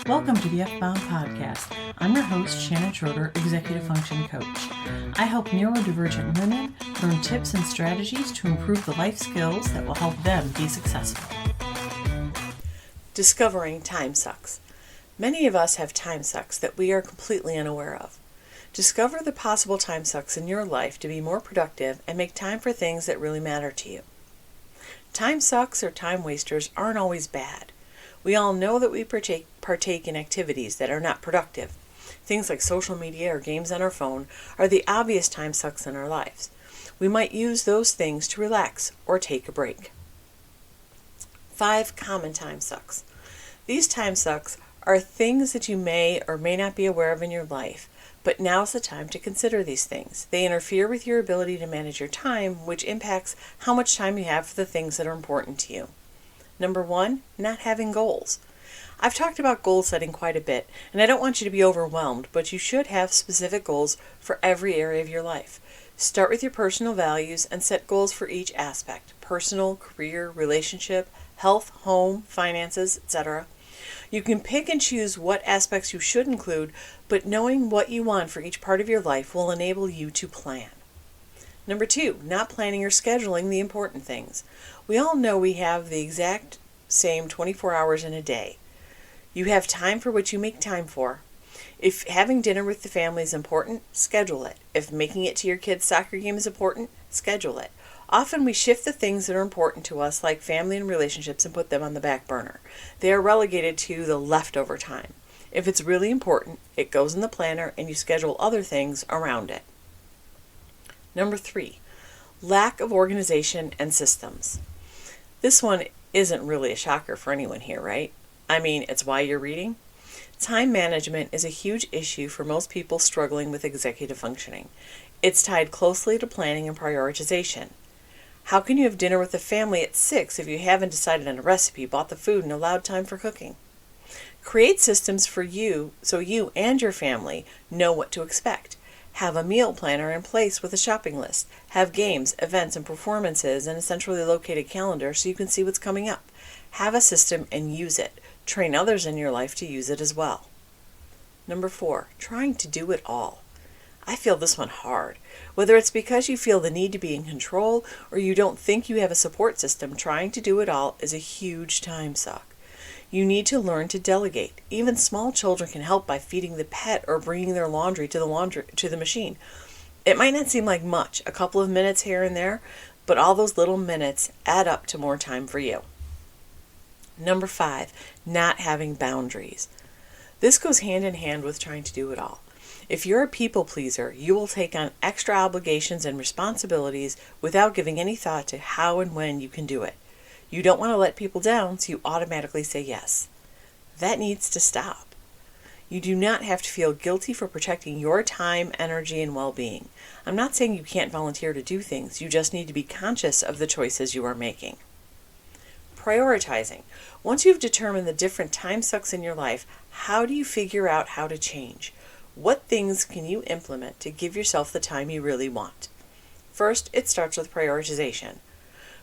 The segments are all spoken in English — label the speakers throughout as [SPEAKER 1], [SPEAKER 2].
[SPEAKER 1] Welcome to the F-Bound Podcast. I'm your host, Shannon Schroeder, Executive Function Coach. I help neurodivergent women learn tips and strategies to improve the life skills that will help them be successful.
[SPEAKER 2] Discovering time sucks. Many of us have time sucks that we are completely unaware of. Discover the possible time sucks in your life to be more productive and make time for things that really matter to you. Time sucks or time wasters aren't always bad. We all know that we partake in activities that are not productive. Things like social media or games on our phone are the obvious time sucks in our lives. We might use those things to relax or take a break. 5 common time sucks. These time sucks are things that you may or may not be aware of in your life, but now's the time to consider these things. They interfere with your ability to manage your time, which impacts how much time you have for the things that are important to you. Number 1, not having goals. I've talked about goal setting quite a bit, and I don't want you to be overwhelmed, but you should have specific goals for every area of your life. Start with your personal values and set goals for each aspect: personal, career, relationship, health, home, finances, etc. You can pick and choose what aspects you should include, but knowing what you want for each part of your life will enable you to plan. Number 2, not planning or scheduling the important things. We all know we have the exact same 24 hours in a day. You have time for what you make time for. If having dinner with the family is important, schedule it. If making it to your kids' soccer game is important, schedule it. Often we shift the things that are important to us, like family and relationships, and put them on the back burner. They are relegated to the leftover time. If it's really important, it goes in the planner and you schedule other things around it. Number 3, lack of organization and systems. This one isn't really a shocker for anyone here, right? I mean, it's why you're reading. Time management is a huge issue for most people struggling with executive functioning. It's tied closely to planning and prioritization. How can you have dinner with the family at 6 if you haven't decided on a recipe, bought the food, and allowed time for cooking? Create systems for you so you and your family know what to expect. Have a meal planner in place with a shopping list. Have games, events, and performances in a centrally located calendar so you can see what's coming up. Have a system and use it. Train others in your life to use it as well. Number 4, trying to do it all. I feel this one hard. Whether it's because you feel the need to be in control or you don't think you have a support system, trying to do it all is a huge time suck. You need to learn to delegate. Even small children can help by feeding the pet or bringing their laundry to the machine. It might not seem like much, a couple of minutes here and there, but all those little minutes add up to more time for you. Number 5, not having boundaries. This goes hand in hand with trying to do it all. If you're a people pleaser, you will take on extra obligations and responsibilities without giving any thought to how and when you can do it. You don't want to let people down, so you automatically say yes. That needs to stop. You do not have to feel guilty for protecting your time, energy, and well-being. I'm not saying you can't volunteer to do things. You just need to be conscious of the choices you are making. Prioritizing. Once you've determined the different time sucks in your life, how do you figure out how to change? What things can you implement to give yourself the time you really want? First, it starts with prioritization.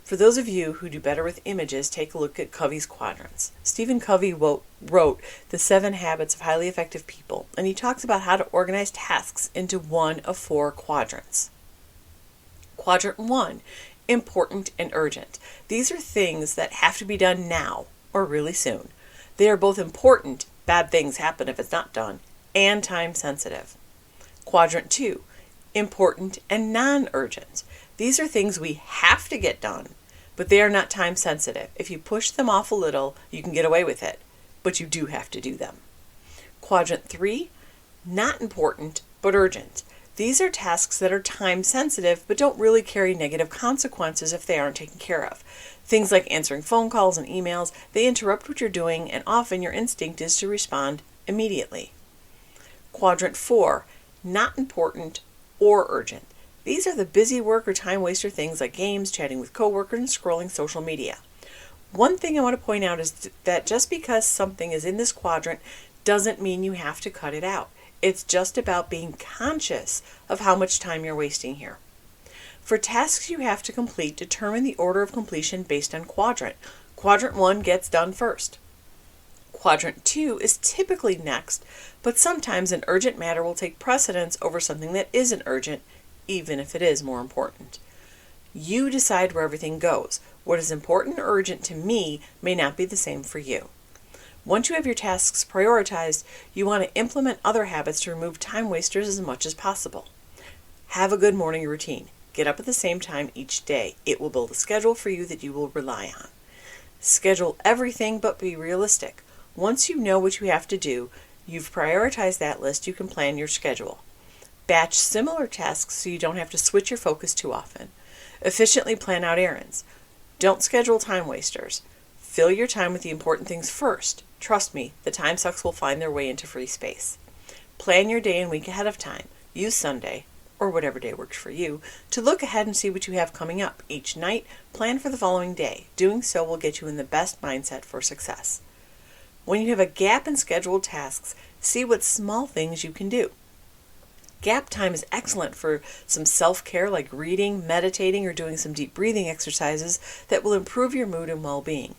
[SPEAKER 2] For those of you who do better with images, take a look at Covey's quadrants. Stephen Covey wrote The 7 Habits of Highly Effective People, and he talks about how to organize tasks into one of 4 quadrants. Quadrant 1, important and urgent. These are things that have to be done now or really soon. They are both important, bad things happen if it's not done, and time sensitive. Quadrant 2, important and non-urgent. These are things we have to get done, but they are not time sensitive. If you push them off a little, you can get away with it, but you do have to do them. Quadrant 3, not important, but urgent. These are tasks that are time sensitive, but don't really carry negative consequences if they aren't taken care of. Things like answering phone calls and emails, they interrupt what you're doing, and often your instinct is to respond immediately. Quadrant 4, not important or urgent. These are the busy work or time waster things like games, chatting with coworkers, and scrolling social media. One thing I want to point out is that just because something is in this quadrant doesn't mean you have to cut it out. It's just about being conscious of how much time you're wasting here. For tasks you have to complete, determine the order of completion based on quadrant. Quadrant 1 gets done first. Quadrant 2 is typically next, but sometimes an urgent matter will take precedence over something that isn't urgent, even if it is more important. You decide where everything goes. What is important or urgent to me may not be the same for you. Once you have your tasks prioritized, you want to implement other habits to remove time wasters as much as possible. Have a good morning routine. Get up at the same time each day. It will build a schedule for you that you will rely on. Schedule everything, but be realistic. Once you know what you have to do, you've prioritized that list, you can plan your schedule. Batch similar tasks so you don't have to switch your focus too often. Efficiently plan out errands. Don't schedule time wasters. Fill your time with the important things first. Trust me, the time sucks will find their way into free space. Plan your day and week ahead of time. Use Sunday, or whatever day works for you, to look ahead and see what you have coming up. Each night, plan for the following day. Doing so will get you in the best mindset for success. When you have a gap in scheduled tasks, see what small things you can do. Gap time is excellent for some self-care like reading, meditating, or doing some deep breathing exercises that will improve your mood and well-being.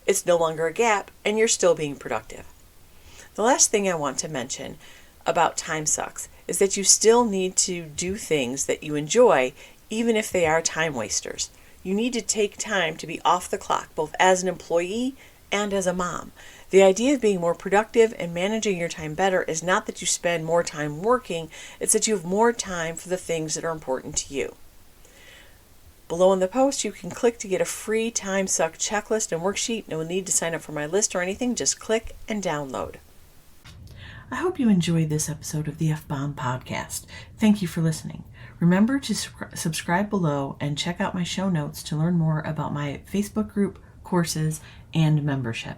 [SPEAKER 2] It's no longer a gap, and you're still being productive. The last thing I want to mention about time sucks is that you still need to do things that you enjoy, even if they are time wasters. You need to take time to be off the clock, both as an employee and as a mom. The idea of being more productive and managing your time better is not that you spend more time working, it's that you have more time for the things that are important to you. Below in the post, you can click to get a free time suck checklist and worksheet. No need to sign up for my list or anything, just click and download.
[SPEAKER 1] I hope you enjoyed this episode of the F-Bomb Podcast. Thank you for listening. Remember to subscribe below and check out my show notes to learn more about my Facebook group, courses, and membership.